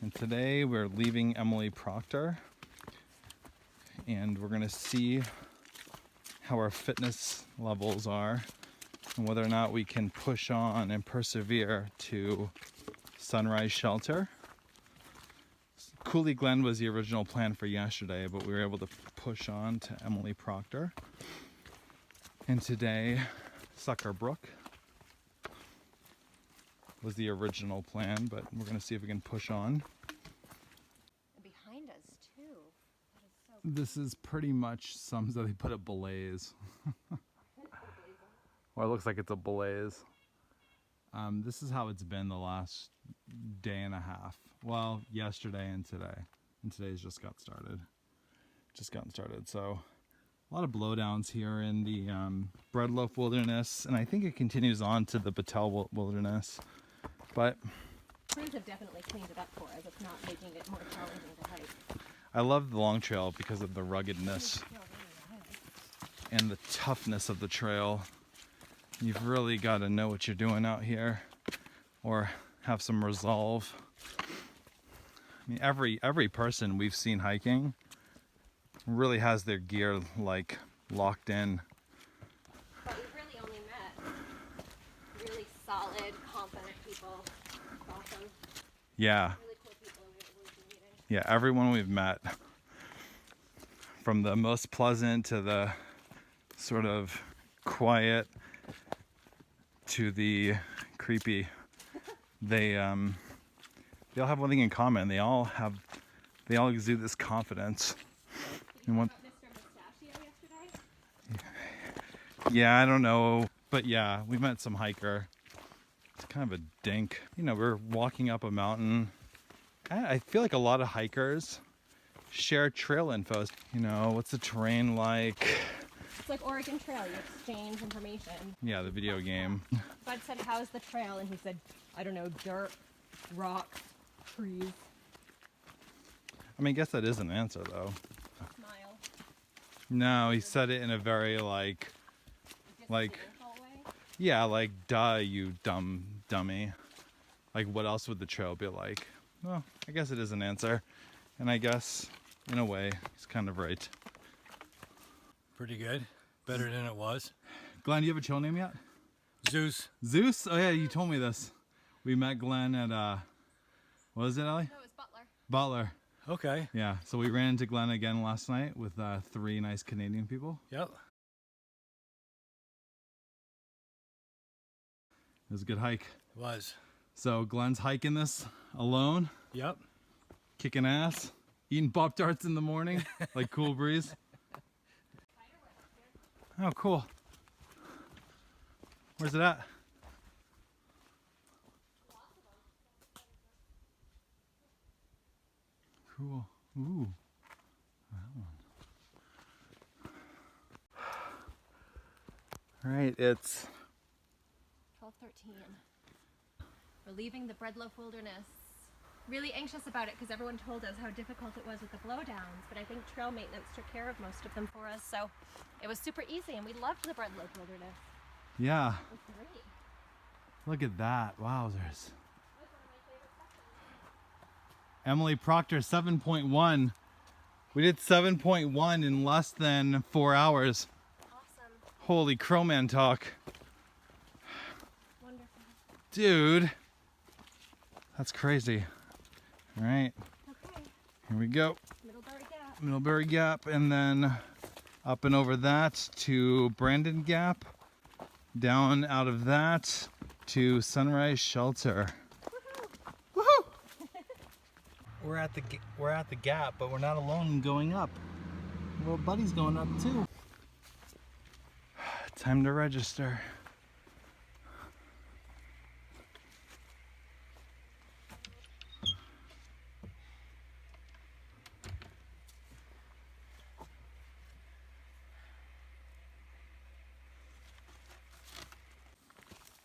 And today we're leaving Emily Proctor, and we're gonna see how our fitness levels are and whether or not we can push on and persevere to Sunrise Shelter. Coulee Glen was the original plan for yesterday, but we were able to push on to Emily Proctor. And today, Sucker Brook was the original plan, but we're gonna see if we can push on. And behind us too. That is so cool. This is pretty much some, so they put a blaze. Well, it looks like it's a blaze. This is how it's been the last day and a half. Well, yesterday and today. And today's just got started. Just gotten started. So a lot of blowdowns here in the Breadloaf Wilderness, and I think it continues on to the Battelle Wilderness. But Crews have definitely cleaned it up for us. It's not making it more challenging to hike. I love the long trail because of the ruggedness and the toughness of the trail. You've really got to know what you're doing out here, or have some resolve. I mean, every person we've seen hiking really has their gear like locked in. But we've really only met really solid, confident people. Awesome. Yeah. Really cool people we've been meeting. Yeah, everyone we've met, from the most pleasant to the sort of quiet to the creepy, they all have one thing in common. They all exude this confidence. Did you hear about Mr. Mustachio yesterday? Yeah, I don't know, but yeah, we met some hiker. It's kind of a dink. You know, we're walking up a mountain. I feel like a lot of hikers share trail info. You know, what's the terrain like? It's like Oregon Trail. You exchange information. Yeah, the video game. Bud said, "How's the trail?" And he said, "I don't know, dirt, rock, trees." I mean, I guess that is an answer though. Smile. No, he said it in a very like, yeah, like, duh, you dummy. Like, what else would the trail be like? Well, I guess it is an answer. And I guess, in a way, he's kind of right. Pretty good. Better than it was. Glenn, do you have a trail name yet? Zeus. Zeus? Oh yeah, you told me this. We met Glenn at, what was it, Ellie? No, it's Butler. Butler. Okay. Yeah, so we ran into Glenn again last night with 3 nice Canadian people. Yep. It was a good hike. It was. So Glenn's hiking this alone, Yep. kicking ass, eating Pop-Tarts in the morning, like Cool Breeze. Oh, cool. Where's it at? Cool. Ooh. That one. All right, it's 12:13. We're leaving the Breadloaf Wilderness. Really anxious about it because everyone told us how difficult it was with the blowdowns, but I think trail maintenance took care of most of them for us, so it was super easy, and we loved the Breadloaf Wilderness. yeah. It was great. Look at that. Wowzers. That was one of my favorite sections. Emily Proctor 7.1. We did 7.1 in less than 4 hours. Awesome. Holy crowman talk. Wonderful. Dude. That's crazy. All right. Okay. Here we go. Middlebury Gap. Middlebury Gap, and then up and over that to Brandon Gap. Down out of that to Sunrise Shelter. Woohoo! We're at the gap, but we're not alone going up. Little buddy's going up too. Time to register.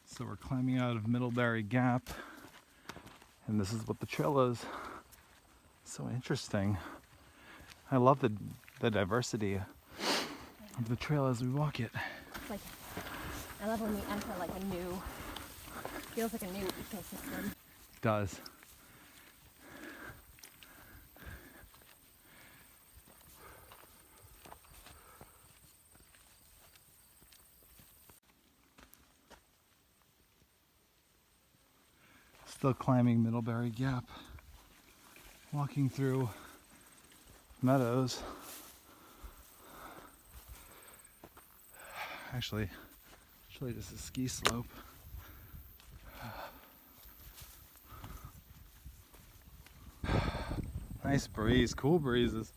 So we're climbing out of Middlebury Gap, and this is what the trail is. So interesting. I love the diversity of the trail as we walk it. It's like, I love when we enter like a new, feels like a new ecosystem. It does. Still climbing Middlebury Gap. Walking through meadows. Actually, it's really just a ski slope. Nice breeze, cool breezes.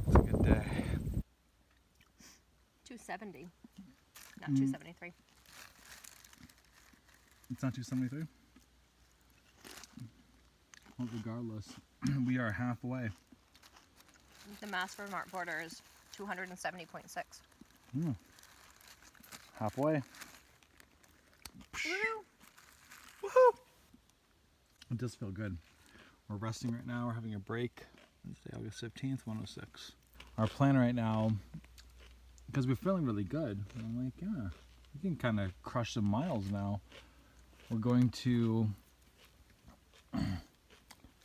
It's a good day. 270, not 273. It's not 273? Well, regardless, we are halfway. The Mass Vermont border is 270.6. Halfway. Woo! Woohoo! It does feel good. We're resting right now. We're having a break. Wednesday, August 15th, 106. Our plan right now, because we're feeling really good, I'm like, yeah, we can kind of crush some miles now. We're going to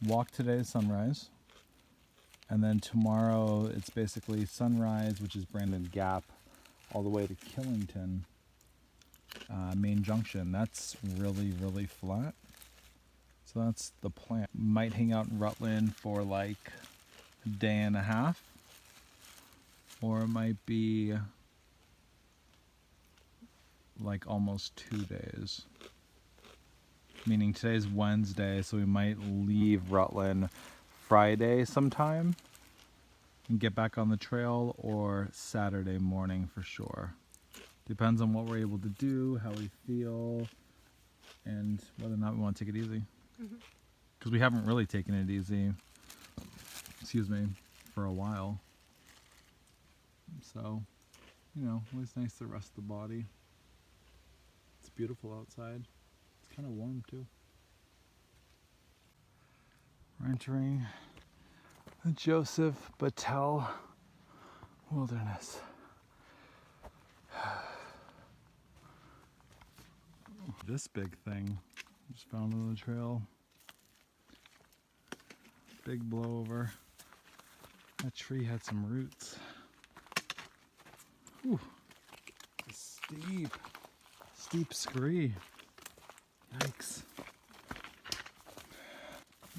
walk today to sunrise. And then tomorrow it's basically sunrise, which is Brandon Gap, all the way to Killington, main junction. That's really, really flat. So that's the plan. Might hang out in Rutland for like a day and a half. Or it might be like almost 2 days. Meaning today's Wednesday, so we might leave Rutland Friday sometime and get back on the trail, or Saturday morning for sure. Depends on what we're able to do, how we feel, and whether or not we want to take it easy. Because we haven't really taken it easy, excuse me, for a while. So, you know, always nice to rest the body. It's beautiful outside. It's kind of warm too. We're entering the Joseph Battelle Wilderness. This big thing just found on the trail. Big blowover. That tree had some roots. Whew. It's steep scree. Yikes.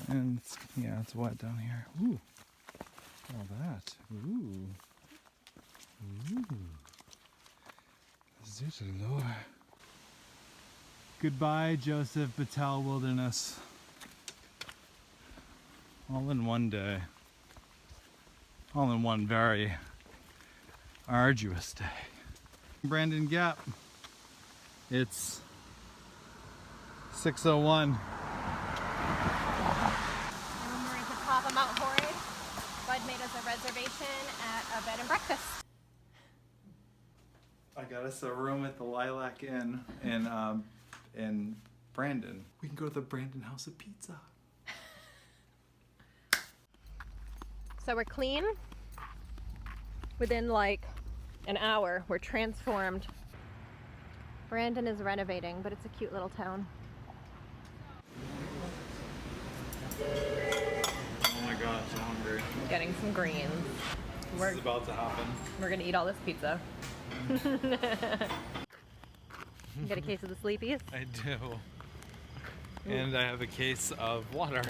And it's, yeah, it's wet down here. Ooh. All that. Ooh. Ooh. Zut alors. Goodbye, Joseph Battelle Wilderness. All in one day. All in one very arduous day. Brandon Gap. It's 6:01. We're at the top of Mount Horrid. Bud made us a reservation at a bed and breakfast. I got us a room at the Lilac Inn in Brandon. We can go to the Brandon House of Pizza. So we're clean. Within like an hour, we're transformed. Brandon is renovating, but it's a cute little town. Oh my god, I'm so hungry. Getting some greens. This is about to happen. We're gonna eat all this pizza. You got a case of the Sleepies? I do. And I have a case of water.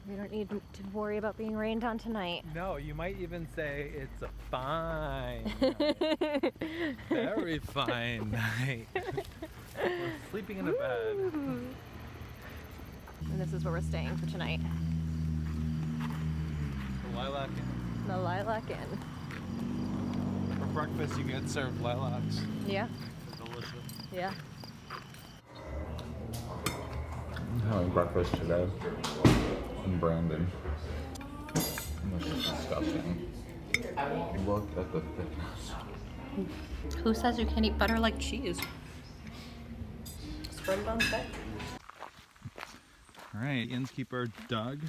We don't need to worry about being rained on tonight. No, you might even say it's a fine, very fine night. We're sleeping in a bed. And this is where we're staying for tonight. The Lilac Inn. The Lilac Inn. For breakfast, you get served lilacs. Yeah. They're delicious. Yeah. I'm having breakfast today in Brandon. This is disgusting. Look at the thickness. Who says you can't eat butter like cheese? Spread on set. All right, innkeeper Doug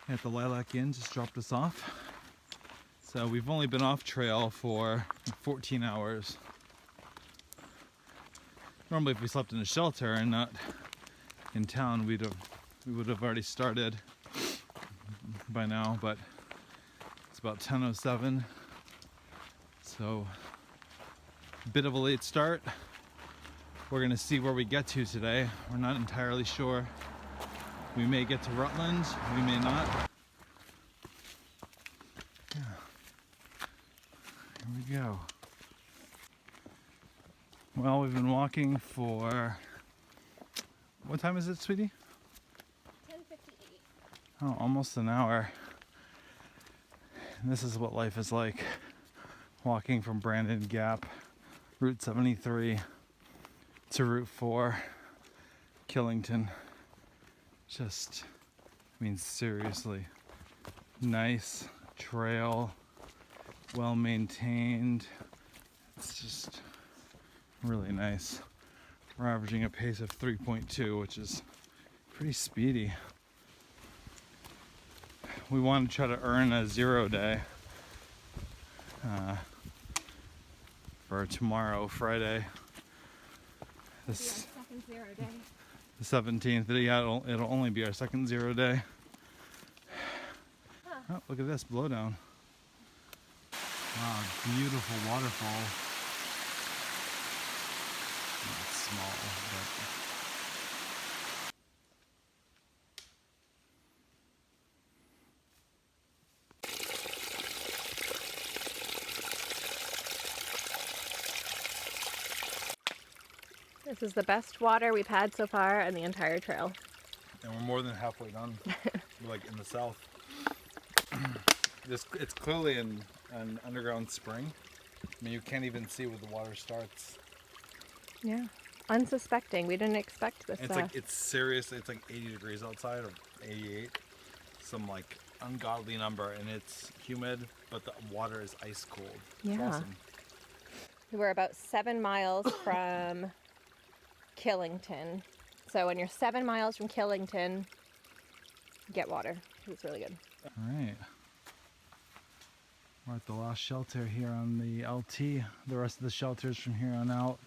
at the Lilac Inn just dropped us off. So we've only been off trail for 14 hours. Normally if we slept in a shelter and not in town, we would have already started by now, but it's about 10:07. So a bit of a late start. We're gonna see where we get to today. We're not entirely sure. We may get to Rutland, we may not. Yeah. Here we go. Well, we've been walking for, what time is it, sweetie? 10:58. Oh, almost an hour. And this is what life is like. Walking from Brandon Gap, Route 73 to Route 4, Killington. Just, I mean, seriously, nice trail, well maintained. It's just really nice. We're averaging a pace of 3.2, which is pretty speedy. We want to try to earn a 0 day for tomorrow, Friday. Be our second 0 day. The 17th. Yeah, it'll only be our second 0 day. Huh. Oh, look at this blowdown. Wow, beautiful waterfall. It's small, but This is the best water we've had so far on the entire trail. and we're more than halfway done. We're like in the south. It's clearly an underground spring. I mean, you can't even see where the water starts. Yeah. Unsuspecting. We didn't expect this. And it's serious. It's like 80 degrees outside, or 88. Some like ungodly number, and it's humid, but the water is ice cold. It's Yeah. awesome. We're about 7 miles from Killington. So when you're 7 miles from Killington, get water. It's really good. All right. We're at the last shelter here on the LT. The rest of the shelters from here on out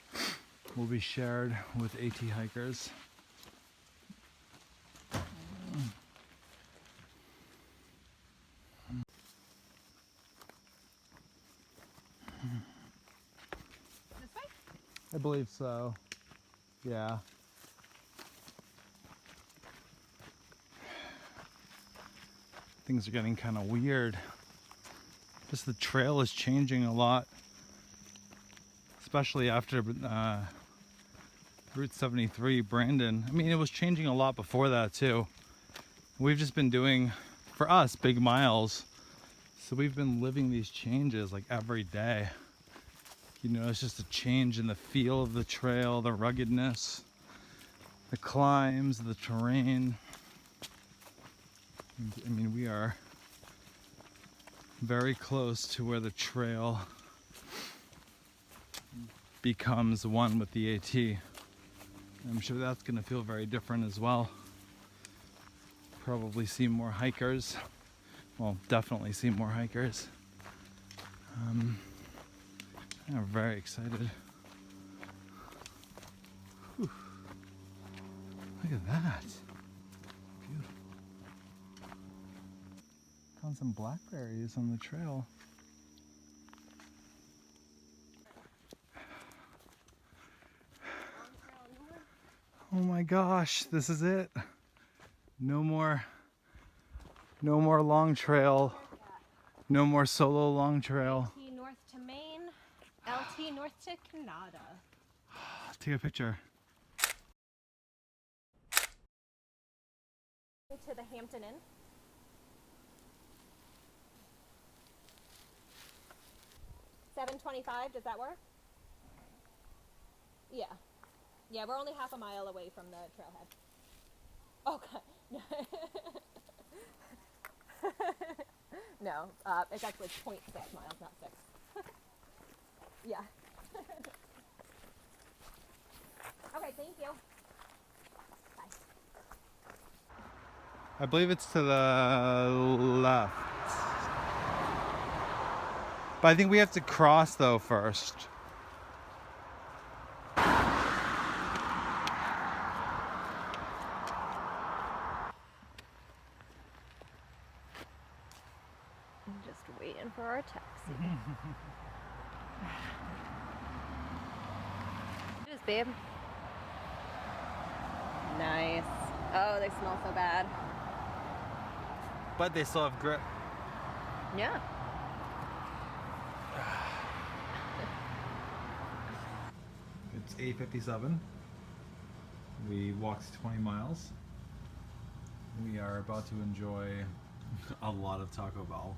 will be shared with AT hikers. This way? I believe so. Yeah. Things are getting kind of weird. Just the trail is changing a lot, especially after Route 73, Brandon. I mean, it was changing a lot before that too. We've just been doing, for us, big miles. So we've been living these changes like every day. You know, it's just a change in the feel of the trail, the ruggedness, the climbs, the terrain. I mean, we are very close to where the trail becomes one with the AT. I'm sure that's going to feel very different as well. Probably see more hikers. Well, definitely see more hikers. I'm very excited. Whew. Look at that. Beautiful. Found some blackberries on the trail. Oh my gosh, this is it. No more long trail. No more solo long trail. LT north to Maine, LT north to Canada. Take a picture. To the Hampton Inn. $7.25, does that work? Yeah. Yeah, we're only half a mile away from the trailhead. Okay. No, it's actually 0.6 miles, not 6. Yeah. Okay, thank you. Bye. I believe it's to the left. But I think we have to cross though first. Just waiting for our taxi. Cheers, babe. Nice. Oh, they smell so bad. But they still have grip. Yeah. It's 8:57. We walked 20 miles. We are about to enjoy a lot of Taco Bell.